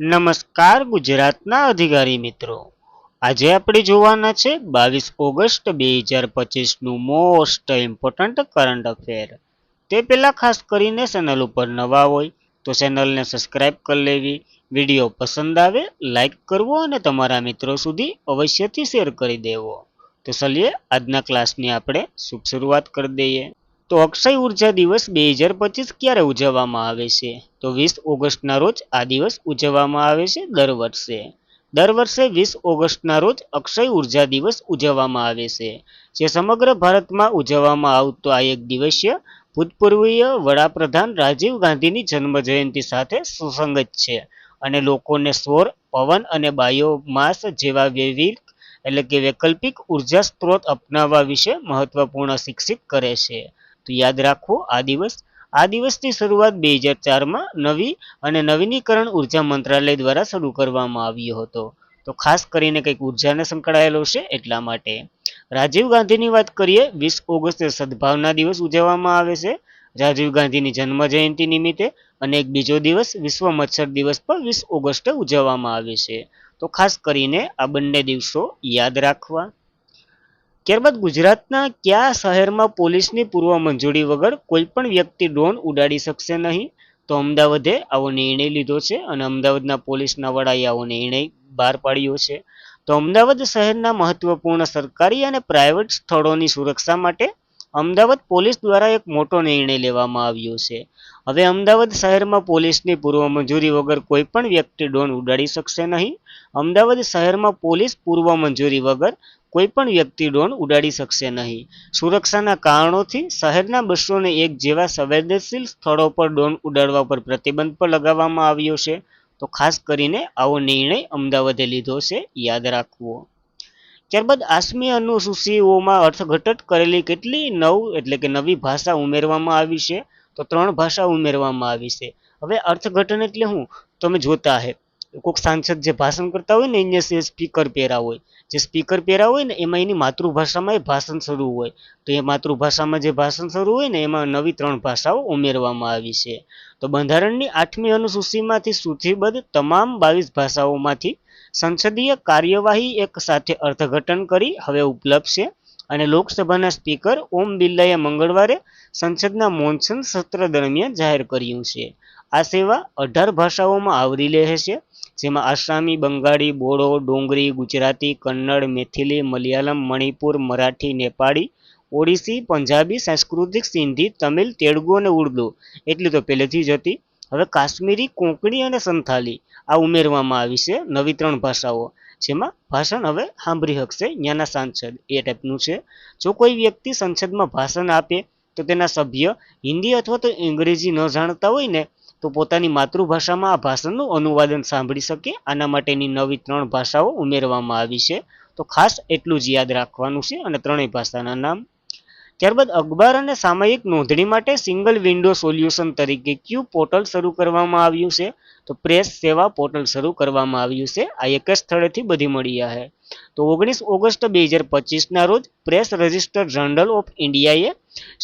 નમસ્કાર ગુજરાતના અધિકારી મિત્રો, આજે આપણે જોવાના છે 22 ઓગસ્ટ 2025નું મોસ્ટ ઇમ્પોર્ટન્ટ કરંટ અફેર. તે પહેલાં ખાસ કરીને ચેનલ ઉપર નવા હોય તો ચેનલને સબસ્ક્રાઈબ કરી લેવી, વિડીયો પસંદ આવે લાઈક કરવો અને તમારા મિત્રો સુધી અવશ્યથી શેર કરી દેવો. તો ચલીએ આજના ક્લાસની આપણે શુભ શરૂઆત કરી દઈએ. તો અક્ષય ઉર્જા દિવસ 2025 ક્યારે ઉજવવામાં આવે છે? તો 20 ઓગસ્ટના રોજ આ દિવસ ઉજવવામાં આવે છે દર વર્ષે. દર વર્ષે 20 ઓગસ્ટના રોજ અક્ષય ઉર્જા દિવસ ઉજવવામાં આવે છે, જે સમગ્ર ભારતમાં ઉજવવામાં આવતો આ એક દિવસીય ભૂતપૂર્વીય વડાપ્રધાન રાજીવ ગાંધીની જન્મ જયંતિ સાથે સુસંગત છે અને લોકોને સૌર, પવન અને બાયોમાસ જેવા વૈકલ્પિક ઉર્જા સ્ત્રોત અપનાવવા વિશે મહત્વપૂર્ણ શિક્ષિત કરે છે. તો યાદ રાખો આ દિવસની શરૂઆત 2004માં નવી અને નવીનીકરણ ઉર્જા મંત્રાલય દ્વારા શરૂ કરવામાં આવ્યો હતો. તો ખાસ કરીને કંઈક ઉર્જાને સંકળાયેલો છે એટલા માટે. રાજીવ ગાંધીની વાત કરીએ, 20 ઓગસ્ટે સદભાવના દિવસ ઉજવવામાં આવે છે રાજીવ ગાંધીની જન્મ જયંતિ નિમિત્તે, અને એક બીજો દિવસ વિશ્વ મચ્છર દિવસ પણ 20 ઓગસ્ટે ઉજવવામાં આવે છે. તો ખાસ કરીને આ બંને દિવસો યાદ રાખવા. ત્યારબાદ ગુજરાતના કયા શહેરમાં પોલીસની પૂર્વ મંજૂરી વગર કોઈ પણ વ્યક્તિ ડ્રોન ઉડાડી શકશે નહીં? તો અમદાવાદે આવો નિર્ણય લીધો છે અને અમદાવાદના પોલીસના વડાએ આવો નિર્ણય બહાર પાડ્યો છે. તો અમદાવાદ શહેરના મહત્વપૂર્ણ સરકારી અને પ્રાઇવેટ સ્થળોની સુરક્ષા માટે અમદાવાદ પોલીસ દ્વારા એક મોટો નિર્ણય લેવામાં આવ્યો છે. હવે અમદાવાદ શહેરમાં પોલીસની પૂર્વ મંજૂરી વગર કોઈ પણ વ્યક્તિ ડ્રોન ઉડાડી શકશે નહીં. અમદાવાદ શહેરમાં પોલીસ પૂર્વ મંજૂરી વગર કોઈ પણ વ્યક્તિ ડ્રોન ઉડાડી શકશે નહીં. સુરક્ષાના કારણોથી શહેરના 201 જેવા સંવેદનશીલ સ્થળો પર ડ્રોન ઉડાડવા પર પ્રતિબંધ પણ લગાવવામાં આવ્યો છે. તો ખાસ કરીને આવો નિર્ણય અમદાવાદે લીધો છે, યાદ રાખવો. ત્યારબાદ આસમી અનુસૂચિઓમાં અર્થઘટન કરેલી કેટલી નવી ભાષા ઉમેરવામાં આવી છે? તો 3 ભાષા ઉમેરવામાં આવી છે. હવે અર્થઘટન એટલે શું? તમે જોતા હે કોઈક સાંસદ જે ભાષણ કરતા હોય ને અહીંયા સ્પીકર પહેરા હોય, જે સ્પીકર પહેરા હોય ને એમાં એની માતૃભાષામાં એ ભાષણ શરૂ હોય. તો એ માતૃભાષામાં જે ભાષણ શરૂ હોય ને એમાં નવી 3 ભાષાઓ ઉમેરવામાં આવી છે. તો બંધારણની 8મી અનુસૂચિમાંથી સૂચિબદ્ધ તમામ 22 ભાષાઓમાંથી સંસદીય કાર્યવાહી એક સાથે અર્થઘટન કરી હવે ઉપલબ્ધ છે, અને લોકસભાના સ્પીકર ઓમ બિરલાએ મંગળવારે સંસદના મોન્સૂન સત્ર દરમિયાન જાહેર કર્યું છે. આ સેવા 18 ભાષાઓમાં આવરી લે છે, જેમાં આસામી, બંગાળી, બોડો, ડોંગરી, ગુજરાતી, કન્નડ, મેથિલી, મલયાલમ, મણિપુર, મરાઠી, નેપાળી, ઓડિસી, પંજાબી, સંસ્કૃત, સિંધી, તમિલ, તેલુગુ અને ઉર્દુ એટલી તો પહેલેથી જ હતી. હવે કાશ્મીરી, કોંકણી અને સંથાલી આ ઉમેરવામાં આવી છે, નવી 3 ભાષાઓ, જેમાં ભાષણ હવે સાંભળી શકશે ત્યાંના સાંસદ, એ ટાઈપનું છે. જો કોઈ વ્યક્તિ સંસદમાં ભાષણ આપે તો તેના સભ્ય હિન્દી અથવા તો અંગ્રેજી ન જાણતા હોય ને તો પોતાની માતૃભાષામાં આ ભાષણનું અનુવાદન સાંભળી શકે. આના માટેની નવી 3 ભાષાઓ ઉમેરવામાં આવી છે. તો ખાસ એટલું જ યાદ રાખવાનું છે અને 3 ભાષાના નામ. ત્યારબાદ અખબાર અને સામયિક નોંધણી માટે સિંગલ વિન્ડો સોલ્યુશન તરીકે કયું પોર્ટલ શરૂ કરવામાં આવ્યું છે? તો પ્રેસ સેવા પોર્ટલ શરૂ કરવામાં આવ્યું છે. આ એક જ સ્થળેથી બધી મળી છે. તો 19 ઓગસ્ટ 2025ના રોજ પ્રેસ રજિસ્ટર જર્નલ ઓફ ઇન્ડિયાએ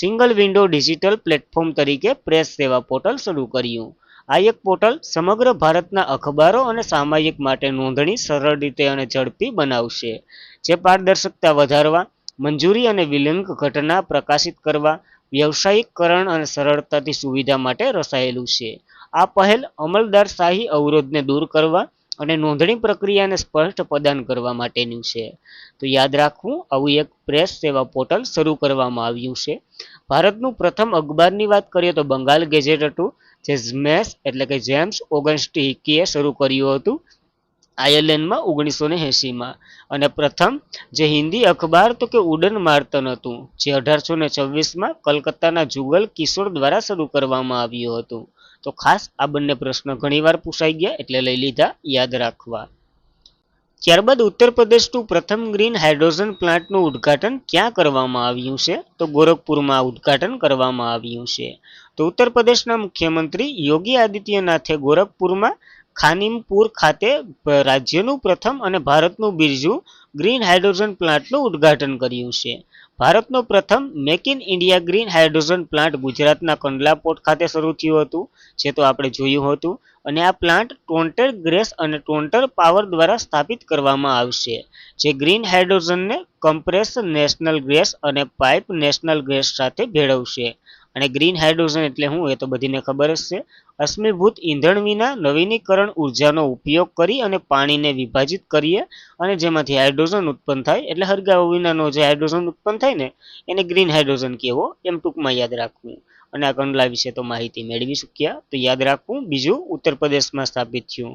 સિંગલ વિન્ડો ડિજિટલ પ્લેટફોર્મ તરીકે પ્રેસ સેવા પોર્ટલ શરૂ કર્યું. આ એક પોર્ટલ સમગ્ર ભારતના અખબારો અને સામયિક માટે નોંધણી સરળ રીતે અને ઝડપી બનાવશે, જે પારદર્શકતા વધારવા, મંજૂરી અને વિલંબ ઘટના પ્રકાશિત કરવા, વ્યવસાયિકરણ અને સરળતાથી સુવિધા માટે રચાયેલું છે. આ પહેલ અમલદારશાહી અવરોધને દૂર કરવા અને નોંધણી પ્રક્રિયાને સ્પષ્ટ પ્રદાન કરવા માટેનું છે. તો યાદ રાખવું, આવું એક પ્રેસ સેવા પોર્ટલ શરૂ કરવામાં આવ્યું છે. ભારતનું પ્રથમ અખબારની વાત કરીએ તો બંગાળ ગેઝેટ હતું, જે જેમ્સ ઓગસ્ટ હિકીએ શરૂ કર્યું હતું આયર્લેન્ડમાં 1980માં. અને પ્રથમ જે હિન્દી અખબાર તો કે ઉડન માર્તન હતું, જે 1826માં કલકત્તાના જુગલ કિશોર દ્વારા શરૂ કરવામાં આવ્યું હતું. તો ખાસ આ બંને પ્રશ્ન ઘણીવાર પૂછાઈ ગયા એટલે લઈ લીધા, યાદ રાખવા. ત્યારબાદ ઉત્તર પ્રદેશનું પ્રથમ ગ્રીન હાઇડ્રોજન પ્લાન્ટનું ઉદ્ઘાટન ક્યાં કરવામાં આવ્યું છે? તો ગોરખપુરમાં ઉદ્ઘાટન કરવામાં આવ્યું છે. તો ઉત્તર પ્રદેશના મુખ્યમંત્રી યોગી આદિત્યનાથે ગોરખપુરમાં ખાનીમપુર ખાતે રાજ્યનું પ્રથમ અને ભારતનું બીજું ગ્રીન હાઇડ્રોજન પ્લાન્ટનું ઉદ્ઘાટન કર્યું છે. ભારતનો પ્રથમ make in India green hydrogen plant ગુજરાતના કંડલા પોર્ટ ખાતે શરૂ થયું હતું, જે તો આપણે જોયું હતું. અને આ પ્લાન્ટ ટોન્ટેર ગેસ અને ટોન્ટર પાવર દ્વારા સ્થાપિત કરવામાં આવશે, જે ગ્રીન હાઇડ્રોજનને કમ્પ્રેસ નેશનલ ગેસ અને પાઇપ નેશનલ ગેસ સાથે ભેળવશે. અને ગ્રીન હાઇડ્રોજન એટલે શું, એ તો બધીને ખબર જ છે. અશ્મિભૂત ઈંધણ વિના નવીનીકરણ ઉર્જાનો ઉપયોગ કરી અને પાણીને વિભાજિત કરીએ અને જેમાંથી હાઇડ્રોજન ઉત્પન્ન થાય, એટલે હરગાવ વિનાનો જે હાઇડ્રોજન ઉત્પન્ન થાય ને એને ગ્રીન હાઇડ્રોજન કહેવો, એમ ટૂંકમાં યાદ રાખવું. અને આ કંડલા વિશે તો માહિતી મેળવી શક્યા, તો યાદ રાખવું. બીજું, ઉત્તર પ્રદેશમાં સ્થાપિત થયું.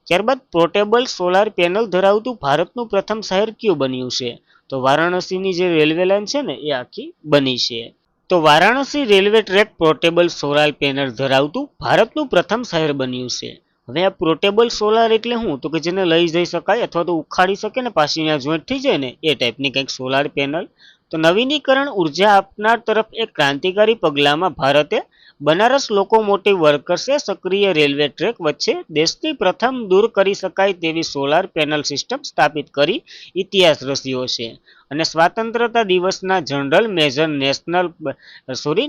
ત્યારબાદ પોર્ટેબલ સોલાર પેનલ ધરાવતું ભારતનું પ્રથમ શહેર કયું બન્યું છે? તો વારાણસીની જે રેલવે લાઇન છે ને એ આખી બની છે. તો Varanasi railway track portable solar panel ધરાવતું ભારતનું પ્રથમ શહેર બન્યું છે. હવે આ પોર્ટેબલ સોલાર એટલે શું, તો કે જેને લઈ જઈ શકાય અથવા તો ઉખાડી શકે ને પાછી ત્યાં જોઈન્ટ થઈ જાય ને એ ટાઈપની કંઈક સોલાર પેનલ. તો નવીનીકરણ ઉર્જા આપનાર તરફ એક ક્રાંતિકારી પગલામાં ભારતે બનારસ લોકોમોટિવ વર્કર્સે સક્રિય રેલવે ટ્રેક વચ્ચે દેશની પ્રથમ દૂર કરી શકાય તેવી સોલાર પેનલ સિસ્ટમ સ્થાપિત કરી ઇતિહાસ રચ્યો છે. અને સ્વાતંત્રતા દિવસના જનરલ મેજર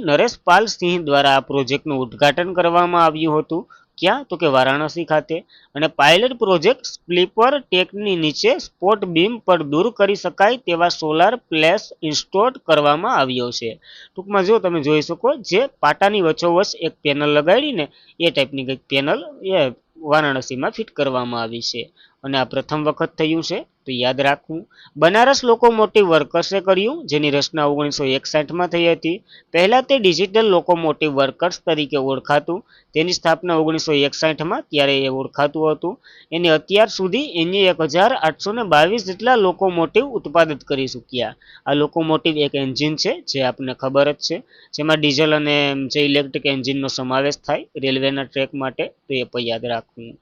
નરેશ પાલ સિંહ દ્વારા આ પ્રોજેક્ટનું ઉદ્ઘાટન કરવામાં આવ્યું હતું. ક્યાં, તો કે વારાણસી ખાતે. અને પાયલટ પ્રોજેક્ટ સ્લીપર ટેકની નીચે સ્પોટ બીમ પર દૂર કરી શકાય તેવા સોલાર પ્લેસ ઇન્સ્ટોલ કરવામાં આવ્યો છે. ટૂંકમાં જો તમે જોઈ શકો, જે પાટાની વચ્ચોવચ્ચ એક પેનલ લગાડીને એ ટાઈપની કંઈક પેનલ એ વારાણસીમાં ફિટ કરવામાં આવી છે. અને આ પ્રથમ વખત થયું છે, તો યાદ રાખવું. બનારસ લોકોમોટિવ વર્કર્સે કર્યું, જેની રચના 1961માં થઈ હતી. પહેલા તે ડિજિટલ લોકોમોટિવ વર્કર્સ તરીકે ઓળખાતું. તેની સ્થાપના 1961માં ત્યારે એ ઓળખાતું હતું. એની અત્યાર સુધી એની 1822 જેટલા લોકોમોટિવ ઉત્પાદિત કરી ચૂક્યા. આ લોકોમોટિવ એક એન્જિન છે, જે આપણને ખબર જ છે, જેમાં ડીઝલ અને જે ઇલેક્ટ્રિક એન્જિનનો સમાવેશ થાય રેલવેના ટ્રેક માટે, તો એ પણ યાદ રાખવું.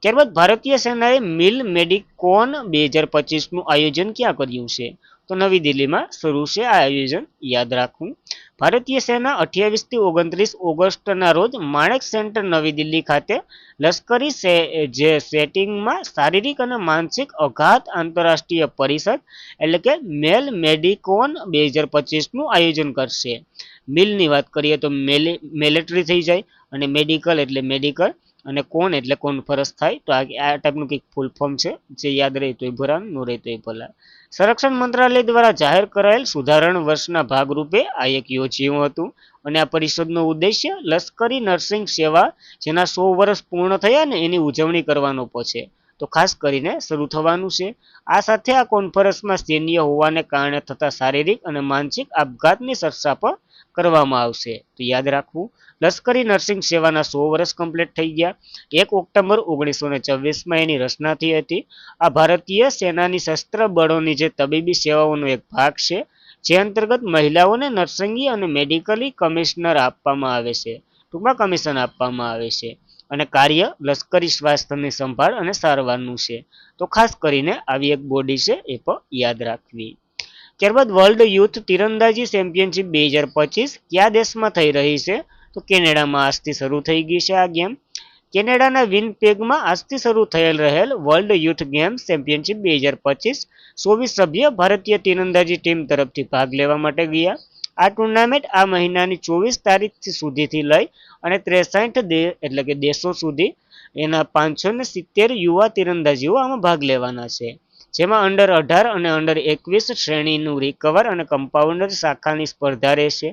ત્યારબાદ ભારતીય સેનાએ મિલ મેડિકોન 2025નું આયોજન ક્યાં કર્યું છે? તો નવી દિલ્હીમાં શરૂ છે આ આયોજન, યાદ રાખવું. ભારતીય સેના 28 થી 29 ઓગસ્ટના રોજ માણેક સેન્ટર નવી દિલ્હી ખાતે લશ્કરી જે સેટિંગમાં શારીરિક અને માનસિક અઘાત આંતરરાષ્ટ્રીય પરિષદ એટલે કે મેલ મેડિકોન 2025નું આયોજન કરશે. મિલની વાત કરીએ તો મિલિટરી થઈ જાય, અને મેડિકલ એટલે મેડિકલ, અને કોન એટલે કોન્ફરન્સ થાય. તો આ ટાઈપનું કંઈક ફૂલ ફોર્મ છે, જે યાદ રહે તો ભરાન, ન રહે તો ભલા. સંરક્ષણ મંત્રાલય દ્વારા જાહેર કરાયેલ સુધારણ વર્ષના ભાગરૂપે આ એક યોજ્યું હતું. અને આ પરિષદનો ઉદ્દેશ્ય લશ્કરી નર્સિંગ સેવા જેના 100 વર્ષ પૂર્ણ થયા ને એની ઉજવણી કરવાનો છે. તો ખાસ કરીને શરૂ થવાનું છે. આ સાથે આ કોન્ફરન્સમાં સૈન્ય હોવાને કારણે થતા શારીરિક અને માનસિક આપઘાતની ચર્ચા પણ કરવામાં આવશે, તો યાદ રાખવું. લશ્કરી નર્સિંગ સેવાના 100 વર્ષ કમ્પ્લીટ થઈ ગયા. 1 ઓક્ટોબર 1924માં એની રચના થઈ હતી. આ ભારતીય સેનાની શસ્ત્ર બળોની જે તબીબી સેવાઓનો એક ભાગ છે, જે અંતર્ગત મહિલાઓને નર્સિંગી અને મેડિકલી કમિશનર આપવામાં આવે છે, ટૂંકમાં કમિશન આપવામાં આવે છે. અને કાર્ય લશ્કરી સ્વાસ્થ્યની સંભાળ અને સારવારનું છે. તો ખાસ કરીને આવી એક બોડી છે, એ પણ યાદ રાખવી. ત્યારબાદ વર્લ્ડ યુથ તીરંદાજી ચેમ્પિયનશિપ 2025 કયા દેશમાં થઈ રહી છે? તો કેનેડામાં આજથી શરૂ થઈ ગઈ છે આ ગેમ. કેનેડાના વિનપેગમાં આજથી શરૂ થયેલ રહેલ વર્લ્ડ યુથ ગેમ્સ ચેમ્પિયનશિપ 2025 24 સભ્ય ભારતીય તીરંદાજી ટીમ તરફથી ભાગ લેવા માટે ગયા. આ ટુર્નામેન્ટ આ મહિનાની 24 તારીખ સુધીથી લઈ અને 63 એટલે કે દેશો સુધી એના 570 યુવા તીરંદાજીઓ આમાં ભાગ લેવાના છે, જેમાં અંડર 18 અને અંડર 21 શ્રેણીનું રિકવર અને કમ્પાઉન્ડર શાખાની સ્પર્ધા રહેશે.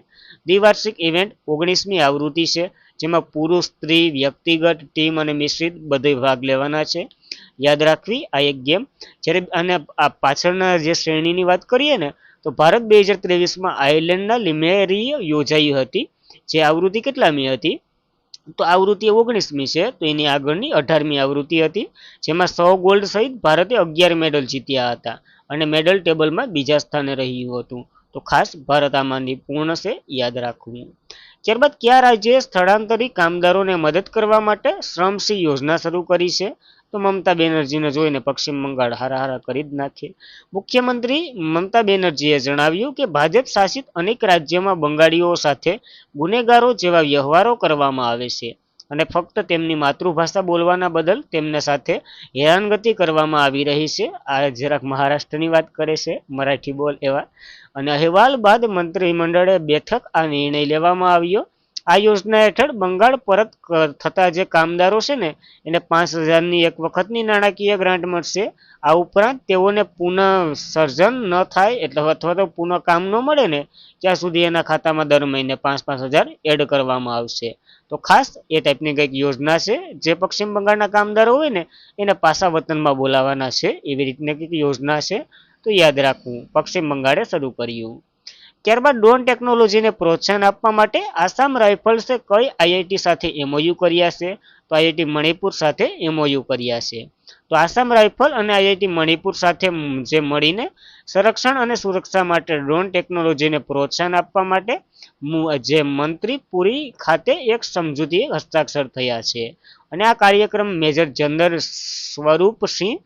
દ્વિવાર્ષિક ઇવેન્ટ 19મી આવૃત્તિ છે, જેમાં પુરુષ, સ્ત્રી, વ્યક્તિગત, ટીમ અને મિશ્રિત બધે ભાગ લેવાના છે, યાદ રાખવી આ એક ગેમ. જ્યારે અને આ પાછળના જે શ્રેણીની વાત કરીએ ને, તો ભારત 2023માં આયર્લેન્ડના લિમેરીએ યોજાઈ હતી, જે આવૃત્તિ કેટલામી હતી? તો આવૃત્તિ 19મી છે, તો એની આગળની 18મી આવૃત્તિ હતી, જેમાં 100 ગોલ્ડ સહિત ભારતે 11 મેડલ જીત્યા હતા અને મેડલ ટેબલમાં બીજા સ્થાને રહ્યું હતું. તો ખાસ ભારત આમાંની પૂર્ણ છે, યાદ રાખવું. ત્યારબાદ કયા રાજ્યએ સ્થળાંતરિત કામદારોને મદદ કરવા માટે શ્રમસિંહ યોજના શરૂ કરી છે? તો મમતા બેનર્જીને જોઈને પશ્ચિમ બંગાળ હારાહારા કરી જ નાખે. મુખ્યમંત્રી મમતા બેનર્જીએ જણાવ્યું કે ભાજપ શાસિત અનેક રાજ્યોમાં બંગાળીઓ સાથે ગુનેગારો જેવા વ્યવહારો કરવામાં આવે છે. અને ફક્ત તેમની માતૃભાષા બોલવાના બદલ તેમના સાથે હેરાનગતિ કરવામાં આવી રહી છે. આ જરાક મહારાષ્ટ્રની વાત કરે છે, મરાઠી બોલ એવા. અને અહેવાલ બાદ મંત્રીમંડળે બેઠક આ નિર્ણય લેવામાં આવ્યો. આ યોજના હેઠળ બંગાળ પરત થતા જે કામદારો છે ને એને 5,000ની એક વખતની નાણાકીય ગ્રાન્ટ મળશે. આ ઉપરાંત તેઓને પુનઃ સર્જન ન થાય એટલે અથવા તો પુનઃ કામ ન મળે ને ત્યાં સુધી એના ખાતામાં દર મહિને 5,000 એડ કરવામાં આવશે. તો ખાસ એ ટાઈપની કંઈક યોજના છે જે પશ્ચિમ બંગાળના કામદારો હોય ને એને પાછા વતનમાં બોલાવવાના છે. એવી રીતની કંઈક યોજના છે, તો યાદ રાખવું. પશ્ચિમ બંગાળે શરૂ કર્યું. ત્યારબાદ ડ્રોન ટેકનોલોજીને પ્રોત્સાહન આપવા માટે આસામ રાઇફલ્સે કઈ આઈઆઈટી સાથે એમઓયુ કર્યા છે? તો આઈઆઈટી મણિપુર સાથે એમઓયુ કર્યા છે. તો આસામ રાઇફલ અને આઈઆઈટી મણિપુર સાથે જે મળીને સંરક્ષણ અને સુરક્ષા માટે ડ્રોન ટેકનોલોજીને પ્રોત્સાહન આપવા માટે જે મંત્રીપુરી ખાતે એક સમજૂતી હસ્તાક્ષર થયા છે. અને આ કાર્યક્રમ major general Swarupsinh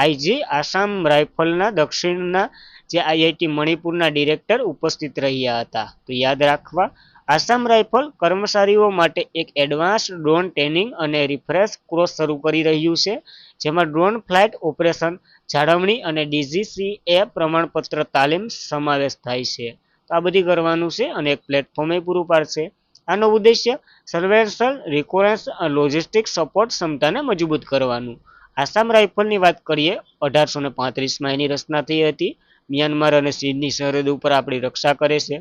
IG Assam રાઇફલના દક્ષિણના જે આઈઆઈટી મણિપુરના ડિરેક્ટર ઉપસ્થિત રહ્યા હતા. તો યાદ રાખવા, આસામ રાઇફલ કર્મચારીઓ માટે એક એડવાન્સ ડ્રોન ટ્રેનિંગ અને રિફ્રેશ કોર્સ શરૂ કરી રહ્યું છે, જેમાં ડ્રોન ફ્લાઇટ ઓપરેશન, જાળવણી અને ડીજીસીએ પ્રમાણપત્ર તાલીમ સમાવેશ થાય છે. તો આ બધી કરવાનું છે અને એક પ્લેટફોર્મ પૂરું પાડશે. આનો ઉદ્દેશ્ય સર્વેલન્સ, રિકોનન્સ, લોજિસ્ટિક્સ સપોર્ટ ક્ષમતાને મજબૂત કરવાનું. આસામ રાઇફલની વાત કરીએ, 1835માં એની રચના થઈ હતી. મ્યાનમાર અને ચીનની સરહદ ઉપર આપણી રક્ષા કરે છે.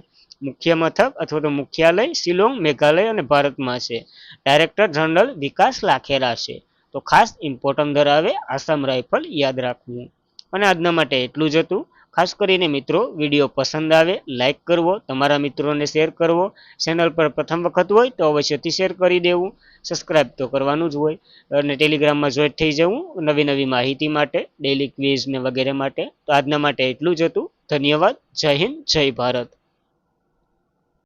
મુખ્ય મથક અથવા તો મુખ્યાલય શિલોંગ, મેઘાલય અને ભારતમાં છે. ડાયરેક્ટર જનરલ વિકાસ લાખેલા છે. તો ખાસ ઇમ્પોર્ટન્ટ ધરાવે આસામ રાઇફલ, યાદ રાખવું. અને આજના માટે એટલું જ હતું. ખાસ કરીને મિત્રો, વિડીયો પસંદ આવે લાઇક કરવો, તમારા મિત્રોને શેર કરવો. ચેનલ પર પ્રથમ વખત હોય તો અવશ્યથી શેર કરી દેવું. સબસ્ક્રાઇબ તો કરવાનું જ હોય. અને ટેલિગ્રામમાં જોઈન્ટ થઈ જવું નવી નવી માહિતી માટે, ડેઇલી ક્વિઝ ને વગેરે માટે. તો આજના માટે એટલું જ હતું. ધન્યવાદ. જય હિન્દ, જય ભારત.